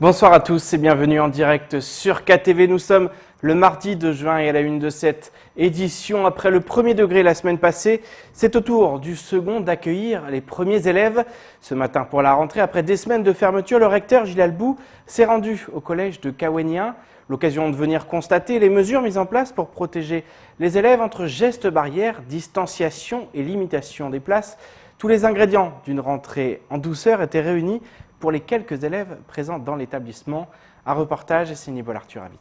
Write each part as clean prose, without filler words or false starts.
Bonsoir à tous et bienvenue en direct sur KTV. Nous sommes le mardi 2 juin et à la une de cette édition. Après le premier degré la semaine passée, c'est au tour du second d'accueillir les premiers élèves. Ce matin pour la rentrée, après des semaines de fermeture, le recteur Gilles Albou s'est rendu au collège de Cauaignin. L'occasion de venir constater les mesures mises en place pour protéger les élèves entre gestes barrières, distanciation et limitation des places. Tous les ingrédients d'une rentrée en douceur étaient réunis pour les quelques élèves présents dans l'établissement. Un reportage signé Paul Arthur Avit.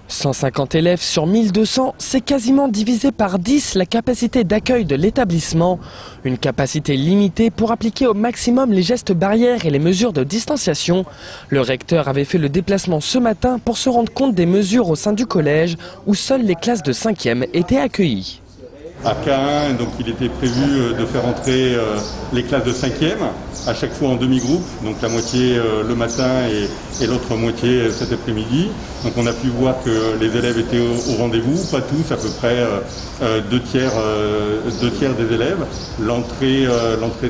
150 élèves sur 1200, c'est quasiment divisé par 10 la capacité d'accueil de l'établissement. Une capacité limitée pour appliquer au maximum les gestes barrières et les mesures de distanciation. Le recteur avait fait le déplacement ce matin pour se rendre compte des mesures au sein du collège où seules les classes de 5e étaient accueillies. À K1, donc il était prévu de faire entrer les classes de 5e, à chaque fois en demi-groupe, donc la moitié le matin et l'autre moitié cet après-midi. Donc on a pu voir que les élèves étaient au rendez-vous, pas tous, à peu près deux tiers des élèves. L'entrée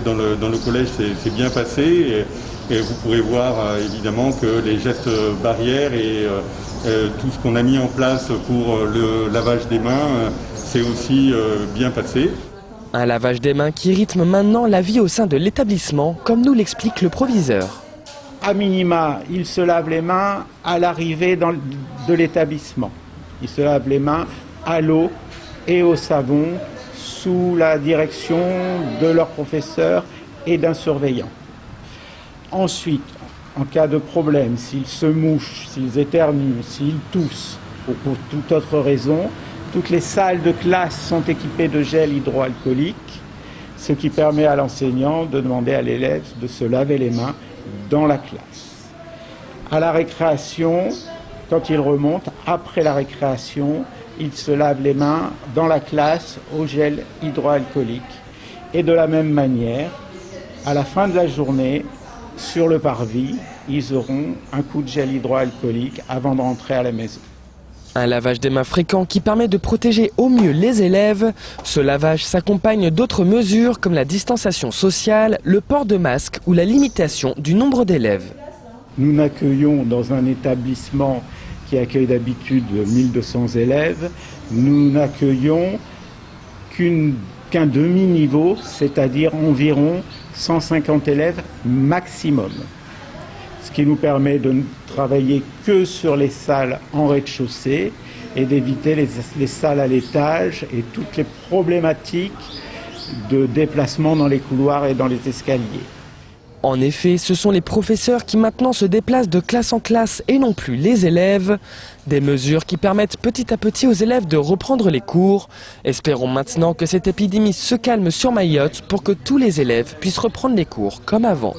dans le collège s'est bien passée et vous pourrez voir évidemment que les gestes barrières et tout ce qu'on a mis en place pour le lavage des mains c'est aussi bien passé. Un lavage des mains qui rythme maintenant la vie au sein de l'établissement, comme nous l'explique le proviseur. À minima, il se lave les mains à l'arrivée de l'établissement. Il se lave les mains à l'eau et au savon sous la direction de leur professeur et d'un surveillant. Ensuite, en cas de problème, s'ils se mouchent, s'ils éternuent, s'ils toussent ou pour toute autre raison, toutes les salles de classe sont équipées de gel hydroalcoolique, ce qui permet à l'enseignant de demander à l'élève de se laver les mains dans la classe. À la récréation, quand il remonte, après la récréation, il se lave les mains dans la classe au gel hydroalcoolique. Et de la même manière, à la fin de la journée, sur le parvis, ils auront un coup de gel hydroalcoolique avant de rentrer à la maison. Un lavage des mains fréquent qui permet de protéger au mieux les élèves. Ce lavage s'accompagne d'autres mesures comme la distanciation sociale, le port de masque ou la limitation du nombre d'élèves. Nous n'accueillons dans un établissement qui accueille d'habitude 1200 élèves, nous n'accueillons qu'un demi-niveau, c'est-à-dire environ 150 élèves maximum. Ce qui nous permet de ne travailler que sur les salles en rez-de-chaussée et d'éviter les salles à l'étage et toutes les problématiques de déplacement dans les couloirs et dans les escaliers. En effet, ce sont les professeurs qui maintenant se déplacent de classe en classe et non plus les élèves. Des mesures qui permettent petit à petit aux élèves de reprendre les cours. Espérons maintenant que cette épidémie se calme sur Mayotte pour que tous les élèves puissent reprendre les cours comme avant.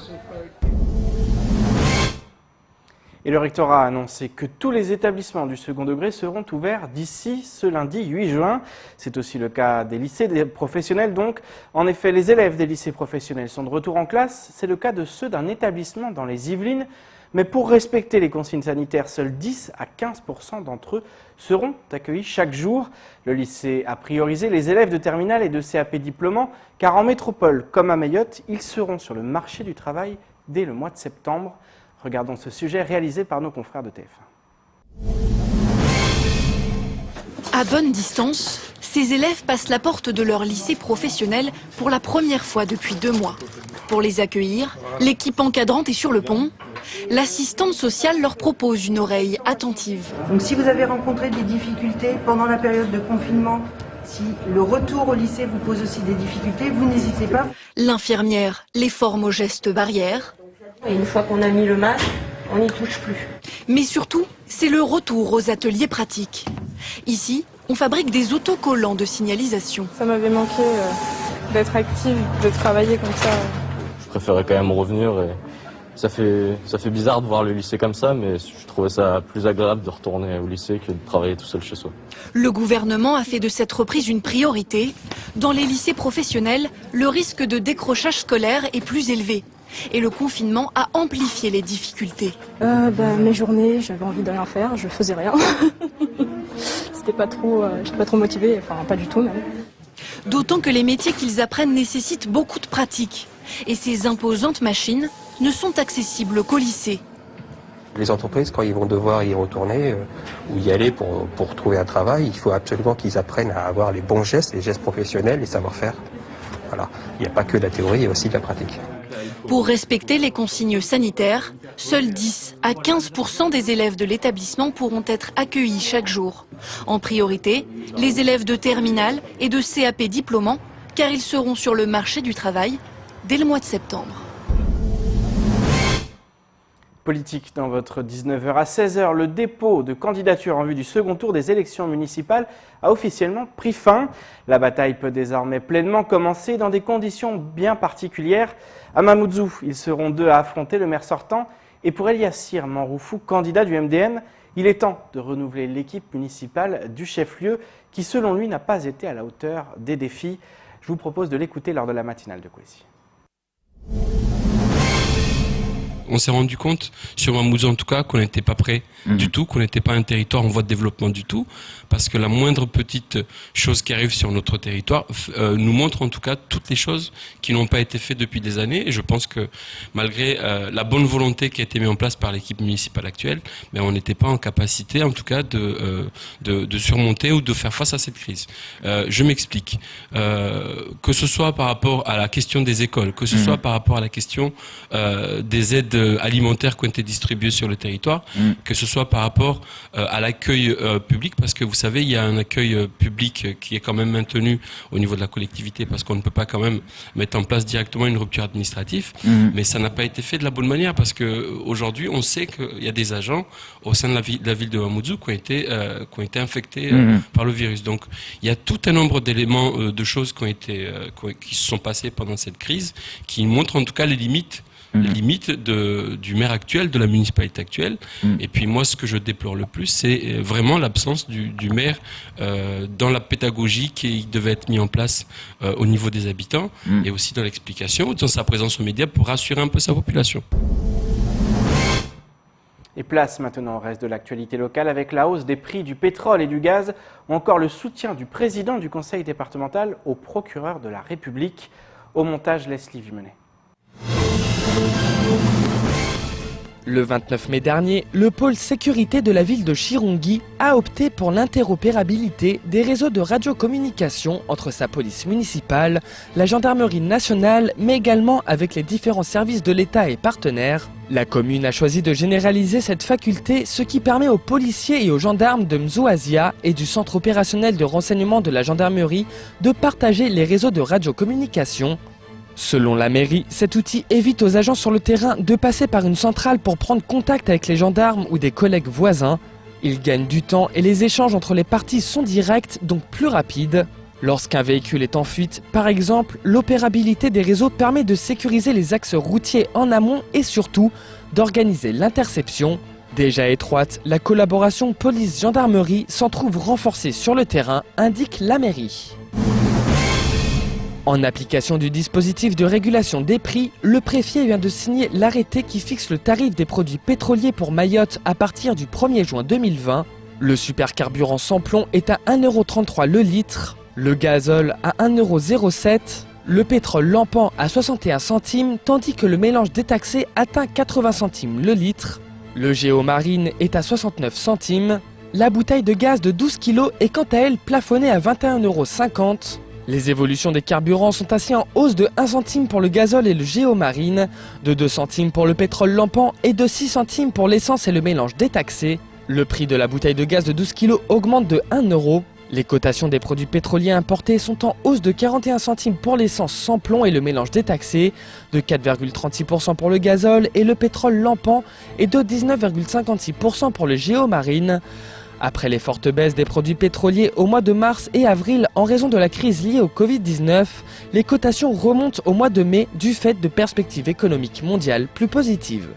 Et le rectorat a annoncé que tous les établissements du second degré seront ouverts d'ici ce lundi 8 juin. C'est aussi le cas des lycées professionnels donc. En effet, les élèves des lycées professionnels sont de retour en classe. C'est le cas de ceux d'un établissement dans les Yvelines. Mais pour respecter les consignes sanitaires, seuls 10 à 15% d'entre eux seront accueillis chaque jour. Le lycée a priorisé les élèves de terminale et de CAP diplômants, car en métropole comme à Mayotte, ils seront sur le marché du travail dès le mois de septembre. Regardons ce sujet réalisé par nos confrères de TF1. À bonne distance, ces élèves passent la porte de leur lycée professionnel pour la première fois depuis 2 mois. Pour les accueillir, l'équipe encadrante est sur le pont. L'assistante sociale leur propose une oreille attentive. Donc si vous avez rencontré des difficultés pendant la période de confinement, si le retour au lycée vous pose aussi des difficultés, vous n'hésitez pas. L'infirmière les forme aux gestes barrières. Et une fois qu'on a mis le masque, on n'y touche plus. Mais surtout, c'est le retour aux ateliers pratiques. Ici, on fabrique des autocollants de signalisation. Ça m'avait manqué d'être active, de travailler comme ça. Je préférais quand même revenir. Et ça fait bizarre de voir le lycée comme ça, mais je trouvais ça plus agréable de retourner au lycée que de travailler tout seul chez soi. Le gouvernement a fait de cette reprise une priorité. Dans les lycées professionnels, le risque de décrochage scolaire est plus élevé. Et le confinement a amplifié les difficultés. Mes journées, j'avais envie de rien faire, je faisais rien. J'étais pas trop motivée, enfin pas du tout même. D'autant que les métiers qu'ils apprennent nécessitent beaucoup de pratique. Et ces imposantes machines ne sont accessibles qu'au lycée. Les entreprises, quand ils vont devoir y retourner ou y aller pour trouver un travail, il faut absolument qu'ils apprennent à avoir les bons gestes, les gestes professionnels, les savoir-faire. Voilà. Il n'y a pas que de la théorie, il y a aussi de la pratique. Pour respecter les consignes sanitaires, seuls 10 à 15% des élèves de l'établissement pourront être accueillis chaque jour. En priorité, les élèves de terminale et de CAP diplômants, car ils seront sur le marché du travail dès le mois de septembre. Politique dans votre 19h à 16h, le dépôt de candidature en vue du second tour des élections municipales a officiellement pris fin. La bataille peut désormais pleinement commencer dans des conditions bien particulières. À Mamoudzou, ils seront 2 à affronter le maire sortant. Et pour Eliassir Manroufou, candidat du MDN, il est temps de renouveler l'équipe municipale du chef-lieu qui, selon lui, n'a pas été à la hauteur des défis. Je vous propose de l'écouter lors de la matinale de Kwesi. On s'est rendu compte, sur Mamoudzou en tout cas, qu'on n'était pas prêt du tout, qu'on n'était pas un territoire en voie de développement du tout, parce que la moindre petite chose qui arrive sur notre territoire nous montre en tout cas toutes les choses qui n'ont pas été faites depuis des années. Et je pense que malgré la bonne volonté qui a été mise en place par l'équipe municipale actuelle, mais on n'était pas en capacité en tout cas de surmonter ou de faire face à cette crise. Je m'explique. Que ce soit par rapport à la question des écoles, que ce soit par rapport à la question des aides alimentaires qui ont été distribuées sur le territoire, que ce soit par rapport à l'accueil public, parce que vous savez, il y a un accueil public qui est quand même maintenu au niveau de la collectivité, parce qu'on ne peut pas quand même mettre en place directement une rupture administrative, mais ça n'a pas été fait de la bonne manière, parce qu'aujourd'hui, on sait qu'il y a des agents au sein de la ville de Mamoudzou qui ont été infectés par le virus. Donc, il y a tout un nombre d'éléments, de choses qui se sont passées pendant cette crise, qui montrent en tout cas les limites du maire actuel, de la municipalité actuelle. Et puis moi, ce que je déplore le plus, c'est vraiment l'absence du maire dans la pédagogie qui devait être mise en place au niveau des habitants et aussi dans l'explication, dans sa présence aux médias pour rassurer un peu sa population. Et place maintenant au reste de l'actualité locale avec la hausse des prix du pétrole et du gaz ou encore le soutien du président du conseil départemental au procureur de la République. Au montage, Leslie Vimenet. Le 29 mai dernier, le pôle sécurité de la ville de Chirongui a opté pour l'interopérabilité des réseaux de radiocommunication entre sa police municipale, la gendarmerie nationale, mais également avec les différents services de l'État et partenaires. La commune a choisi de généraliser cette faculté, ce qui permet aux policiers et aux gendarmes de Mzouazia et du centre opérationnel de renseignement de la gendarmerie de partager les réseaux de radiocommunication. Selon la mairie, cet outil évite aux agents sur le terrain de passer par une centrale pour prendre contact avec les gendarmes ou des collègues voisins. Ils gagnent du temps et les échanges entre les parties sont directs, donc plus rapides. Lorsqu'un véhicule est en fuite, par exemple, l'opérabilité des réseaux permet de sécuriser les axes routiers en amont et surtout d'organiser l'interception. Déjà étroite, la collaboration police-gendarmerie s'en trouve renforcée sur le terrain, indique la mairie. En application du dispositif de régulation des prix, le préfet vient de signer l'arrêté qui fixe le tarif des produits pétroliers pour Mayotte à partir du 1er juin 2020. Le supercarburant sans plomb est à 1,33 € le litre, le gazole à 1,07 €, le pétrole lampant à 61 centimes, tandis que le mélange détaxé atteint 80 centimes le litre. Le géomarine est à 69 centimes. La bouteille de gaz de 12 kg est quant à elle plafonnée à 21,50 €. Les évolutions des carburants sont ainsi en hausse de 1 centime pour le gazole et le géomarine, de 2 centimes pour le pétrole lampant et de 6 centimes pour l'essence et le mélange détaxé. Le prix de la bouteille de gaz de 12 kg augmente de 1 €. Les cotations des produits pétroliers importés sont en hausse de 41 centimes pour l'essence sans plomb et le mélange détaxé, de 4,36% pour le gazole et le pétrole lampant et de 19,56% pour le géomarine. Après les fortes baisses des produits pétroliers au mois de mars et avril en raison de la crise liée au Covid-19, les cotations remontent au mois de mai du fait de perspectives économiques mondiales plus positives.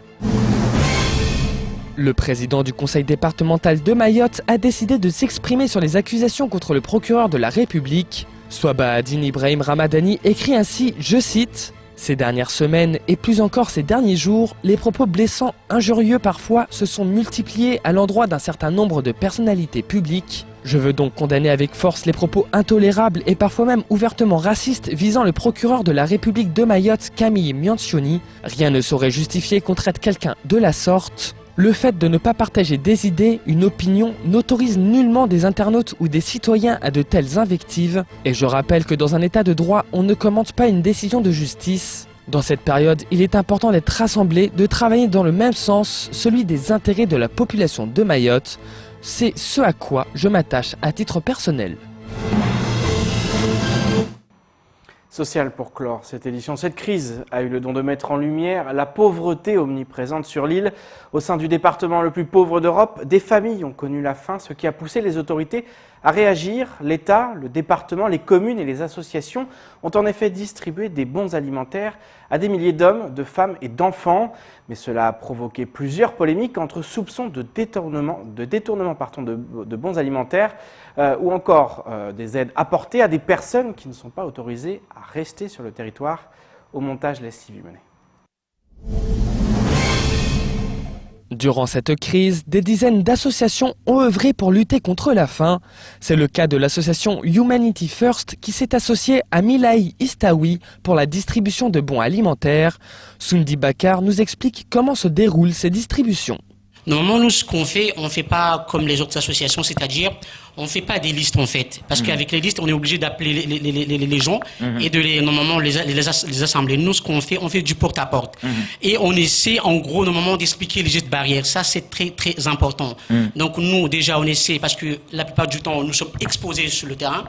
Le président du conseil départemental de Mayotte a décidé de s'exprimer sur les accusations contre le procureur de la République. Swabahaddine Ibrahim Ramadani écrit ainsi, je cite, « Ces dernières semaines et plus encore ces derniers jours, les propos blessants, injurieux parfois, se sont multipliés à l'endroit d'un certain nombre de personnalités publiques. Je veux donc condamner avec force les propos intolérables et parfois même ouvertement racistes visant le procureur de la République de Mayotte, Camille Miancioni. Rien ne saurait justifier qu'on traite quelqu'un de la sorte. Le fait de ne pas partager des idées, une opinion, n'autorise nullement des internautes ou des citoyens à de telles invectives. Et je rappelle que dans un état de droit, on ne commente pas une décision de justice. Dans cette période, il est important d'être rassemblés, de travailler dans le même sens, celui des intérêts de la population de Mayotte. C'est ce à quoi je m'attache à titre personnel. Social pour clore cette édition. Cette crise a eu le don de mettre en lumière la pauvreté omniprésente sur l'île. Au sein du département le plus pauvre d'Europe, des familles ont connu la faim, ce qui a poussé les autorités à réagir. L'État, le département, les communes et les associations ont en effet distribué des bons alimentaires à des milliers d'hommes, de femmes et d'enfants. Mais cela a provoqué plusieurs polémiques entre soupçons de détournement de bons alimentaires ou encore des aides apportées à des personnes qui ne sont pas autorisées à rester sur le territoire. Au montage, laisse Sylvie mener. Durant cette crise, des dizaines d'associations ont œuvré pour lutter contre la faim. C'est le cas de l'association Humanity First qui s'est associée à Milahi Istaoui pour la distribution de bons alimentaires. Sundi Bakar nous explique comment se déroulent ces distributions. Normalement, nous, ce qu'on fait, on ne fait pas comme les autres associations, c'est-à-dire, on ne fait pas des listes, en fait. Parce qu'avec les listes, on est obligé d'appeler les gens et de normalement, les assembler. Nous, ce qu'on fait, on fait du porte-à-porte. Et on essaie, en gros, normalement, d'expliquer les gestes barrières. Ça, c'est très, très important. Donc, nous, déjà, on essaie, parce que la plupart du temps, nous sommes exposés sur le terrain.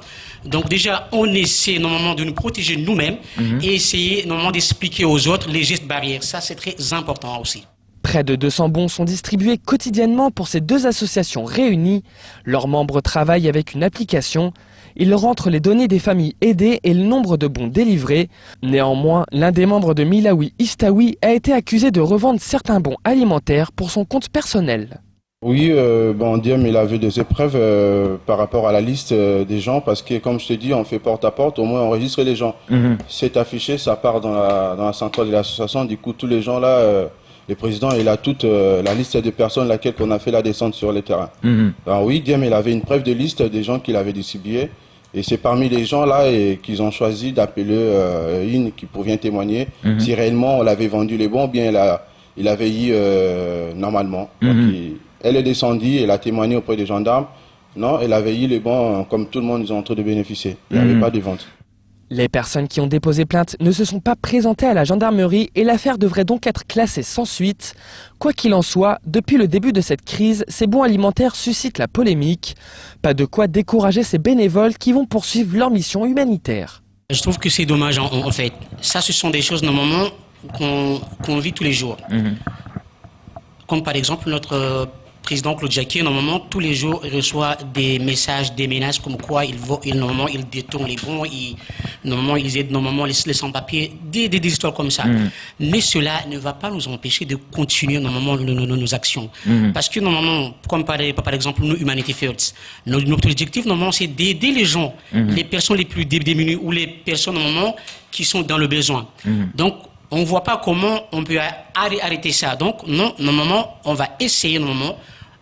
Donc, déjà, on essaie, normalement, de nous protéger nous-mêmes et essayer, normalement, d'expliquer aux autres les gestes barrières. Ça, c'est très important aussi. Près de 200 bons sont distribués quotidiennement pour ces deux associations réunies. Leurs membres travaillent avec une application. Ils rentrent les données des familles aidées et le nombre de bons délivrés. Néanmoins, l'un des membres de Milahi Istaoui a été accusé de revendre certains bons alimentaires pour son compte personnel. Oui, Diem, il avait des épreuves par rapport à la liste des gens parce que, comme je t'ai dit, on fait porte-à-porte, au moins on enregistre les gens. C'est affiché, ça part dans la centrale de l'association. Du coup, tous les gens là... Le président, il a toute la liste des personnes laquelle on a fait la descente sur le terrain. Alors oui, Diem, il avait une preuve de liste des gens qu'il avait distribués. Et c'est parmi les gens là qu'ils ont choisi d'appeler une qui provient témoigner si réellement on l'avait vendu les bons ou bien il avait eu normalement. Donc, elle est descendue, elle a témoigné auprès des gendarmes. Non, elle avait eu les bons comme tout le monde, ils ont en train de bénéficier. Il n'y avait pas de vente. Les personnes qui ont déposé plainte ne se sont pas présentées à la gendarmerie et l'affaire devrait donc être classée sans suite. Quoi qu'il en soit, depuis le début de cette crise, ces bons alimentaires suscitent la polémique. Pas de quoi décourager ces bénévoles qui vont poursuivre leur mission humanitaire. Je trouve que c'est dommage en fait. Ça, ce sont des choses normalement qu'on vit tous les jours. Comme par exemple notre président Claude Jacquier, normalement, tous les jours, il reçoit des messages, des menaces comme quoi normalement, il détourne les bons, normalement, ils aident normalement les sans-papiers, des histoires comme ça. Mais cela ne va pas nous empêcher de continuer normalement nos actions. Parce que normalement, comme par exemple nous, Humanity First, notre objectif normalement, c'est d'aider les gens, les personnes les plus démunies ou les personnes normalement qui sont dans le besoin. Donc, on ne voit pas comment on peut arrêter ça. Donc, non, normalement, on va essayer normalement.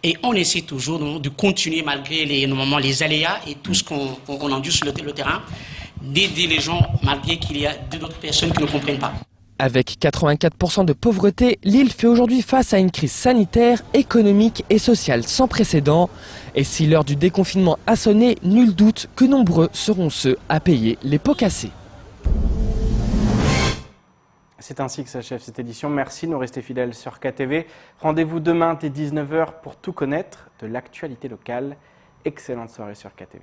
Et on essaie toujours de continuer malgré les aléas et tout ce qu'on endure sur le terrain, d'aider les gens malgré qu'il y a d'autres personnes qui ne comprennent pas. Avec 84% de pauvreté, l'île fait aujourd'hui face à une crise sanitaire, économique et sociale sans précédent. Et si l'heure du déconfinement a sonné, nul doute que nombreux seront ceux à payer les pots cassés. C'est ainsi que s'achève cette édition. Merci de nous rester fidèles sur KTV. Rendez-vous demain dès 19h pour tout connaître de l'actualité locale. Excellente soirée sur KTV.